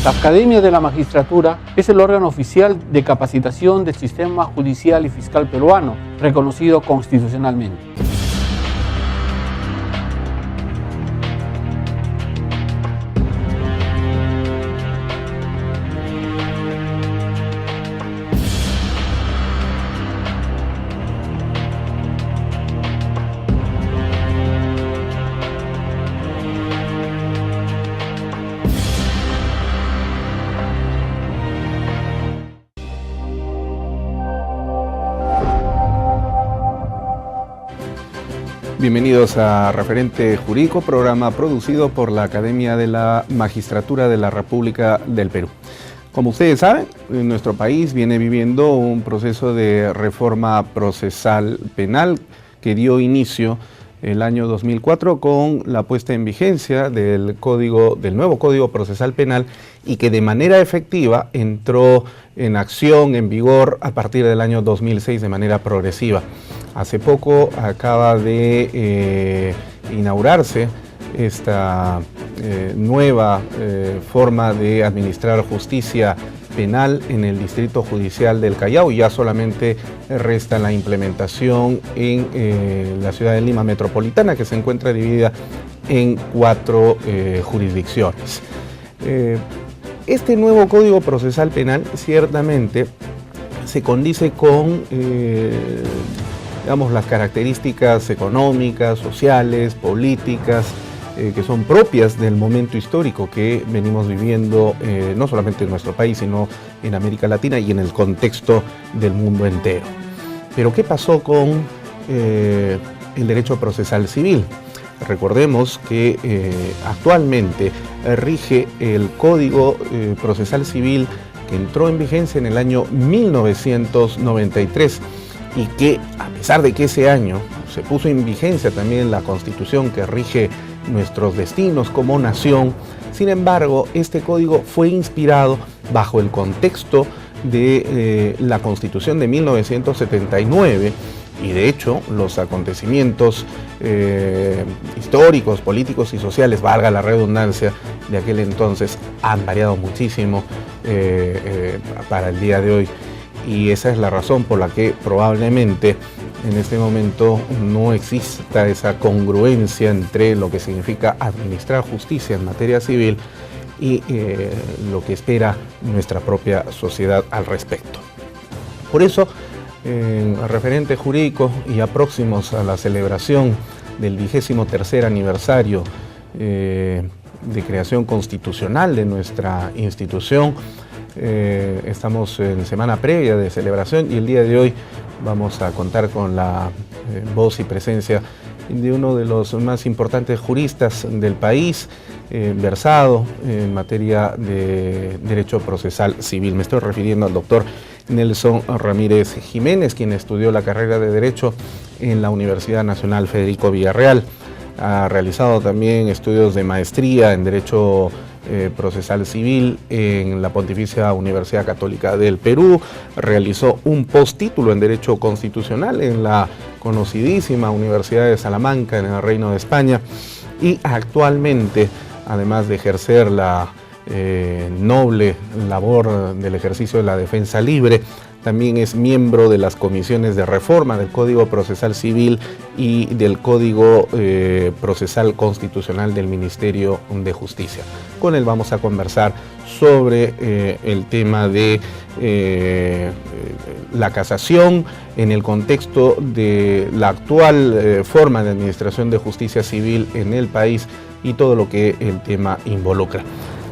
La Academia de la Magistratura es el órgano oficial de capacitación del sistema judicial y fiscal peruano, reconocido constitucionalmente. Bienvenidos a Referente Jurídico, programa producido por la Academia de la Magistratura de la República del Perú. Como ustedes saben, nuestro país viene viviendo un proceso de reforma procesal penal que dio inicio el año 2004 con la puesta en vigencia del nuevo Código Procesal Penal y que de manera efectiva entró en acción, en vigor, a partir del año 2006 de manera progresiva. Hace poco acaba de inaugurarse esta nueva forma de administrar justicia penal en el Distrito Judicial del Callao y ya solamente resta la implementación en la ciudad de Lima Metropolitana, que se encuentra dividida en 4 jurisdicciones. Este nuevo Código Procesal Penal ciertamente se condice con digamos, las características económicas, sociales, políticas, que son propias del momento histórico que venimos viviendo, no solamente en nuestro país, sino en América Latina y en el contexto del mundo entero. Pero ¿qué pasó con el derecho procesal civil? Recordemos que actualmente rige el Código Procesal Civil que entró en vigencia en el año 1993 y que, a pesar de que ese año se puso en vigencia también la Constitución que rige nuestros destinos como nación, sin embargo, este código fue inspirado bajo el contexto de la Constitución de 1979 y de hecho los acontecimientos históricos, políticos y sociales, valga la redundancia, de aquel entonces han variado muchísimo para el día de hoy. Y esa es la razón por la que probablemente en este momento no exista esa congruencia entre lo que significa administrar justicia en materia civil y lo que espera nuestra propia sociedad al respecto. Por eso, en Referente Jurídico y ya próximos a la celebración del 23º aniversario de creación constitucional de nuestra institución, estamos en semana previa de celebración y el día de hoy vamos a contar con la voz y presencia de uno de los más importantes juristas del país, versado en materia de derecho procesal civil. Me estoy refiriendo al doctor Nelson Ramírez Jiménez, quien estudió la carrera de Derecho en la Universidad Nacional Federico Villarreal. Ha realizado también estudios de maestría en Derecho Procesal Civil en la Pontificia Universidad Católica del Perú, realizó un postítulo en Derecho Constitucional en la conocidísima Universidad de Salamanca en el Reino de España y actualmente, además de ejercer la noble labor del ejercicio de la defensa libre, también es miembro de las comisiones de reforma del Código Procesal Civil y del Código Procesal Constitucional del Ministerio de Justicia. Con él vamos a conversar sobre el tema de la casación en el contexto de la actual forma de administración de justicia civil en el país y todo lo que el tema involucra.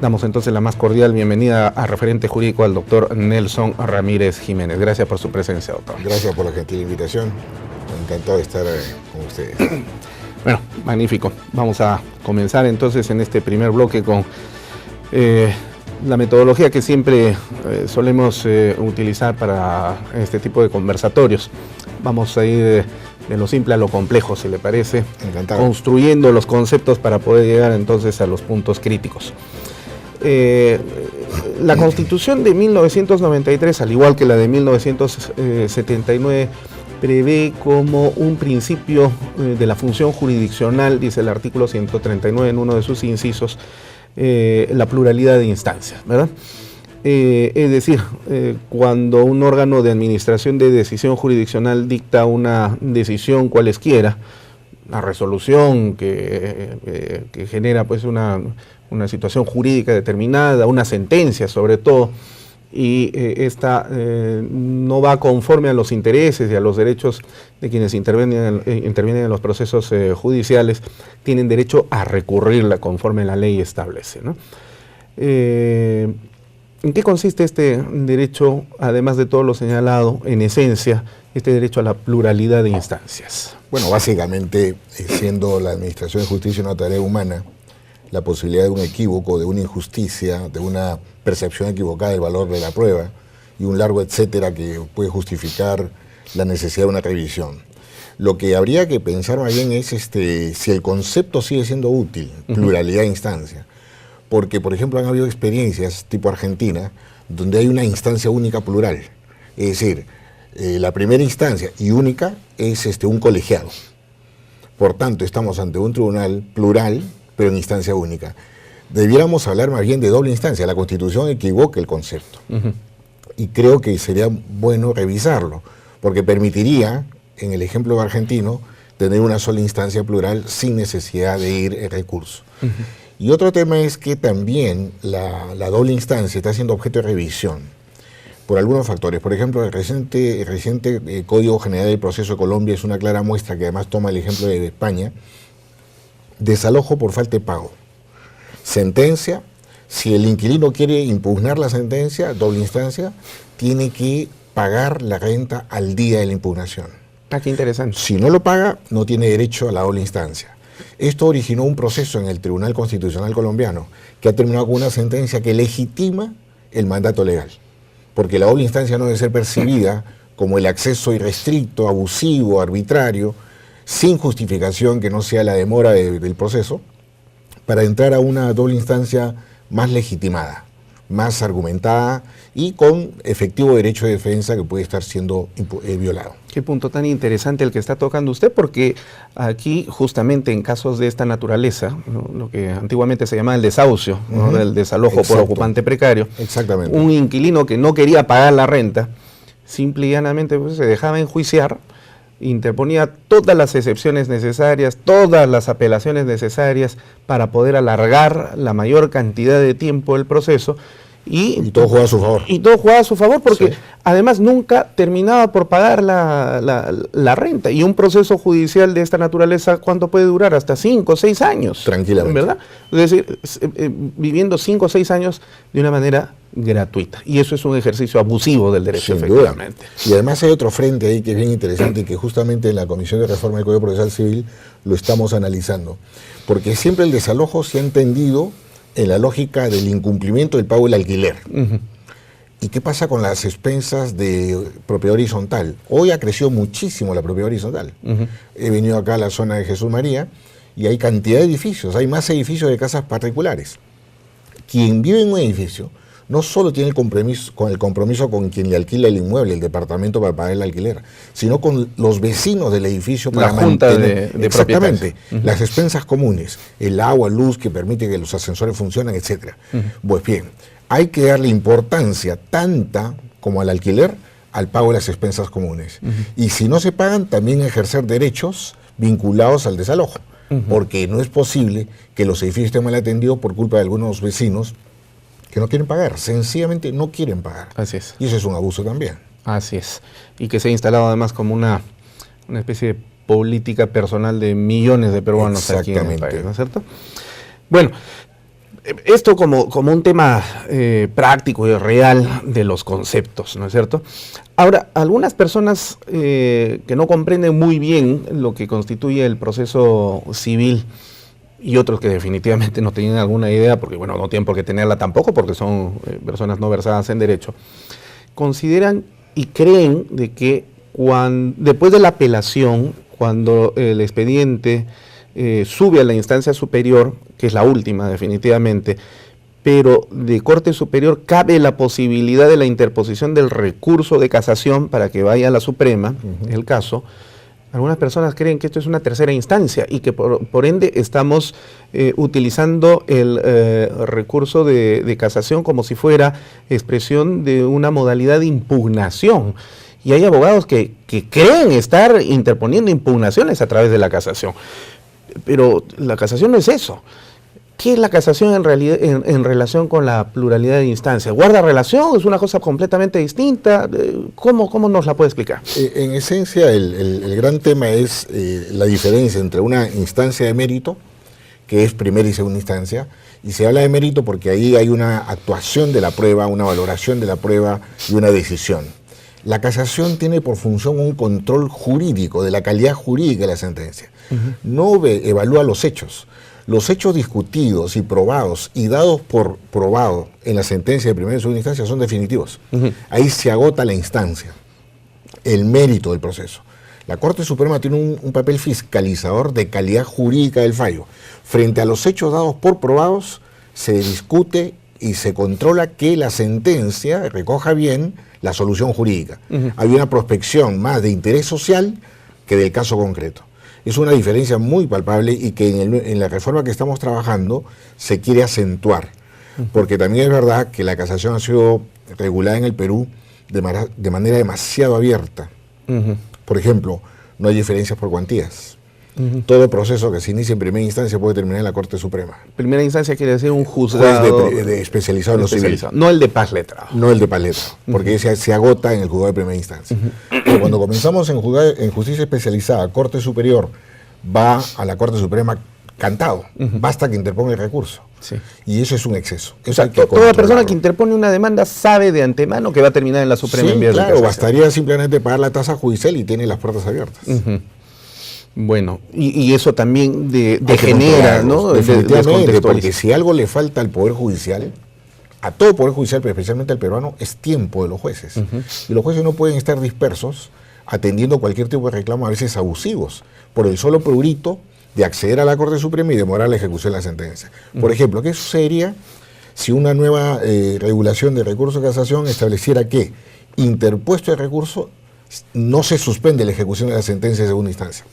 Damos entonces la más cordial bienvenida a Referente Jurídico al doctor Nelson Ramírez Jiménez. Gracias por su presencia, doctor. Gracias por la gentil invitación. Encantado de estar con ustedes. Bueno, magnífico. Vamos a comenzar entonces en este primer bloque con la metodología que siempre solemos utilizar para este tipo de conversatorios. Vamos a ir de lo simple a lo complejo, si le parece. Encantado. Construyendo los conceptos para poder llegar entonces a los puntos críticos. La Constitución de 1993, al igual que la de 1979, prevé como un principio de la función jurisdiccional, dice el artículo 139 en uno de sus incisos, la pluralidad de instancias, ¿verdad? Es decir, cuando un órgano de administración de decisión jurisdiccional dicta una decisión cualesquiera, una resolución que genera pues una situación jurídica determinada, una sentencia sobre todo, y esta no va conforme a los intereses y a los derechos de quienes intervienen en los procesos judiciales, tienen derecho a recurrirla conforme la ley establece, ¿no? ¿En qué consiste este derecho, además de todo lo señalado, en esencia, este derecho a la pluralidad de instancias? Bueno, básicamente, siendo la administración de justicia una tarea humana, la posibilidad de un equívoco, de una injusticia, de una percepción equivocada del valor de la prueba y un largo etcétera que puede justificar la necesidad de una revisión. Lo que habría que pensar más bien es si el concepto sigue siendo útil, pluralidad de instancias. Porque, por ejemplo, han habido experiencias tipo Argentina, donde hay una instancia única plural. Es decir, la primera instancia y única es un colegiado. Por tanto, estamos ante un tribunal plural, pero en instancia única. Debiéramos hablar más bien de doble instancia. La Constitución equivoca el concepto. Y creo que sería bueno revisarlo, porque permitiría, en el ejemplo argentino, tener una sola instancia plural sin necesidad de ir en recurso. Y otro tema es que también la doble instancia está siendo objeto de revisión por algunos factores. Por ejemplo, el reciente Código General del Proceso de Colombia es una clara muestra que además toma el ejemplo de España. Desalojo por falta de pago. Sentencia, si el inquilino quiere impugnar la sentencia, doble instancia, tiene que pagar la renta al día de la impugnación. Ah, qué interesante. Si no lo paga, no tiene derecho a la doble instancia. Esto originó un proceso en el Tribunal Constitucional colombiano que ha terminado con una sentencia que legitima el mandato legal, porque la doble instancia no debe ser percibida como el acceso irrestricto, abusivo, arbitrario, sin justificación que no sea la demora del proceso, para entrar a una doble instancia más legitimada, más argumentada y con efectivo derecho de defensa que puede estar siendo violado. Qué punto tan interesante el que está tocando usted, porque aquí justamente en casos de esta naturaleza, ¿no?, lo que antiguamente se llamaba el desahucio, ¿no?, del desalojo por ocupante precario, exactamente, un inquilino que no quería pagar la renta, simple y llanamente pues, se dejaba enjuiciar, interponía todas las excepciones necesarias, todas las apelaciones necesarias para poder alargar la mayor cantidad de tiempo del proceso. Y todo jugaba a su favor. Y todo jugaba a su favor porque sí, además nunca terminaba por pagar la renta. Y un proceso judicial de esta naturaleza, ¿cuánto puede durar? Hasta 5 o 6 años. Tranquilamente. ¿Verdad? Es decir, viviendo 5 o 6 años de una manera gratuita. Y eso es un ejercicio abusivo del derecho, sin efectivamente. Duda. Y además hay otro frente ahí que es bien interesante y que justamente en la Comisión de Reforma del Código Procesal Civil lo estamos analizando. Porque siempre el desalojo se ha entendido en la lógica del incumplimiento del pago del alquiler. ¿Y qué pasa con las expensas de propiedad horizontal? Hoy ha crecido muchísimo la propiedad horizontal. He venido acá a la zona de Jesús María y hay cantidad de edificios, hay más edificios de casas particulares. Quien vive en un edificio no solo tiene el compromiso con quien le alquila el inmueble, el departamento para pagar el alquiler, sino con los vecinos del edificio para mantener exactamente las expensas comunes, el agua, luz que permite que los ascensores funcionen, etc. Pues bien, hay que darle importancia tanta como al alquiler al pago de las expensas comunes. Y si no se pagan, también ejercer derechos vinculados al desalojo, porque no es posible que los edificios estén mal atendidos por culpa de algunos vecinos que no quieren pagar, sencillamente no quieren pagar. Así es. Y eso es un abuso también. Así es. Y que se ha instalado además como una especie de política personal de millones de peruanos aquí en el país, ¿no es cierto? Bueno, esto como un tema práctico y real de los conceptos, ¿no es cierto? Ahora, algunas personas que no comprenden muy bien lo que constituye el proceso civil, y otros que definitivamente no tienen alguna idea, porque bueno, no tienen por qué tenerla tampoco, porque son personas no versadas en derecho, consideran y creen de que después de la apelación, cuando el expediente sube a la instancia superior, que es la última definitivamente, pero de corte superior cabe la posibilidad de la interposición del recurso de casación para que vaya a la Suprema, el caso, Algunas personas creen que esto es una tercera instancia y que por ende estamos utilizando el recurso de casación como si fuera expresión de una modalidad de impugnación. Y hay abogados que creen estar interponiendo impugnaciones a través de la casación. Pero la casación no es eso. ¿Qué es la casación en realidad en relación con la pluralidad de instancias? ¿Guarda relación? ¿Es una cosa completamente distinta? ¿Cómo nos la puede explicar? En esencia, el gran tema es la diferencia entre una instancia de mérito, que es primera y segunda instancia, y se habla de mérito porque ahí hay una actuación de la prueba, una valoración de la prueba y una decisión. La casación tiene por función un control jurídico, de la calidad jurídica de la sentencia. No evalúa los hechos. Los hechos discutidos y probados y dados por probado en la sentencia de primera y segunda instancia son definitivos. Ahí se agota la instancia, el mérito del proceso. La Corte Suprema tiene un papel fiscalizador de calidad jurídica del fallo. Frente a los hechos dados por probados, se discute y se controla que la sentencia recoja bien la solución jurídica. Hay una prospección más de interés social que del caso concreto. Es una diferencia muy palpable y que en la reforma que estamos trabajando se quiere acentuar, porque también es verdad que la casación ha sido regulada en el Perú de manera demasiado abierta. Por ejemplo, no hay diferencias por cuantías. Todo proceso que se inicie en primera instancia puede terminar en la Corte Suprema. Primera instancia quiere decir un juzgado especializado en lo civil. No el de paz letrado. No el de paz letrado, porque se agota en el juzgado de primera instancia. Pero cuando comenzamos en justicia especializada, Corte Superior va a la Corte Suprema cantado. Basta que interponga el recurso. Sí. Y eso es un exceso. O sea, toda persona que interpone una demanda sabe de antemano que va a terminar en la Suprema. Sí, claro, bastaría simplemente pagar la tasa judicial y tiene las puertas abiertas. Bueno, y eso también degenera, ¿no? Definitivamente, porque si algo le falta al Poder Judicial, a todo Poder Judicial, pero especialmente al peruano, es tiempo de los jueces. Y los jueces no pueden estar dispersos atendiendo cualquier tipo de reclamo, a veces abusivos, por el solo prurito de acceder a la Corte Suprema y demorar la ejecución de la sentencia. Por ejemplo, ¿qué sucedería si una nueva regulación de recurso de casación estableciera que, interpuesto el recurso, no se suspende la ejecución de la sentencia de segunda instancia?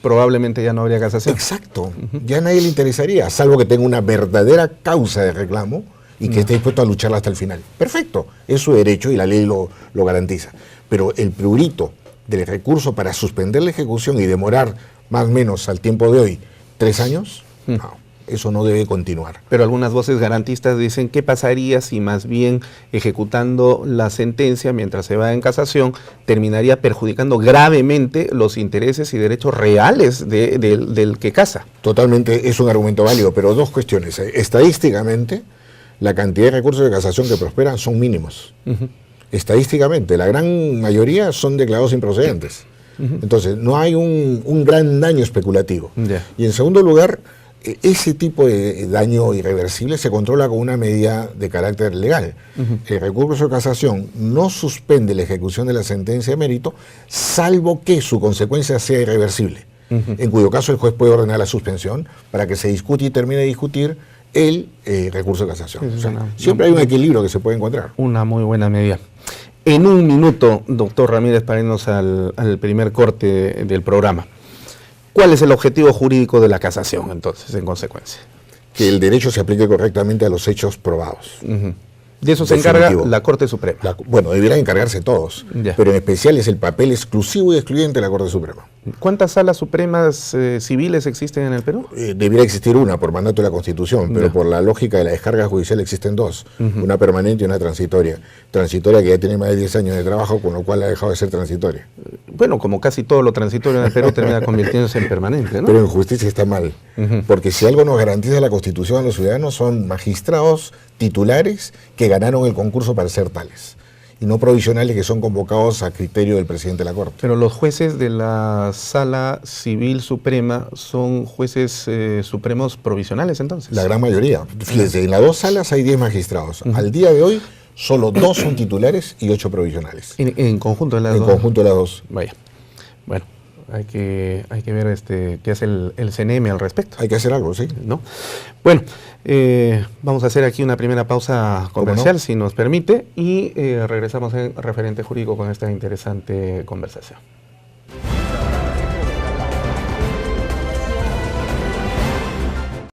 Probablemente ya no habría casación. Exacto. Ya a nadie le interesaría, salvo que tenga una verdadera causa de reclamo y que esté dispuesto a lucharla hasta el final. Perfecto, es su derecho y la ley lo garantiza. Pero el prurito del recurso para suspender la ejecución y demorar más o menos al tiempo de hoy 3 años, no, eso no debe continuar. Pero algunas voces garantistas dicen qué pasaría si más bien ejecutando la sentencia mientras se va en casación terminaría perjudicando gravemente los intereses y derechos reales del que casa. Totalmente, es un argumento válido, pero dos cuestiones. Estadísticamente, la cantidad de recursos de casación que prosperan son mínimos. Estadísticamente, la gran mayoría son declarados improcedentes. Entonces, no hay un gran daño especulativo. Y en segundo lugar, ese tipo de daño irreversible se controla con una medida de carácter legal. El recurso de casación no suspende la ejecución de la sentencia de mérito, salvo que su consecuencia sea irreversible, en cuyo caso el juez puede ordenar la suspensión para que se discute y termine de discutir el recurso de casación. O sea, siempre hay un equilibrio que se puede encontrar. Una muy buena medida. En un minuto, doctor Ramírez, para irnos al primer corte del programa. ¿Cuál es el objetivo jurídico de la casación, entonces, en consecuencia? Que el derecho se aplique correctamente a los hechos probados. De eso se encarga la Corte Suprema. Bueno, debieran encargarse todos, pero en especial es el papel exclusivo y excluyente de la Corte Suprema. ¿Cuántas salas supremas civiles existen en el Perú? Debiera existir una por mandato de la Constitución, pero por la lógica de la descarga judicial existen dos, una permanente y una transitoria. Transitoria que ya tiene más de 10 años de trabajo, con lo cual ha dejado de ser transitoria. Bueno, como casi todo lo transitorio en el Perú termina convirtiéndose en permanente, ¿no? Pero en justicia está mal, porque si algo nos garantiza la Constitución a los ciudadanos son magistrados titulares que ganaron el concurso para ser tales, y no provisionales que son convocados a criterio del presidente de la Corte. Pero los jueces de la Sala Civil Suprema son jueces supremos provisionales, entonces. La gran mayoría. Fíjense, en las dos salas hay 10 magistrados. Al día de hoy, solo 2 son titulares y 8 provisionales. ¿En conjunto de las dos? En conjunto de las dos. Vaya. Bueno, hay que ver qué hace el CNM al respecto. Hay que hacer algo, sí. ¿No? Bueno, vamos a hacer aquí una primera pausa comercial, si nos permite, y regresamos en Referente Jurídico con esta interesante conversación.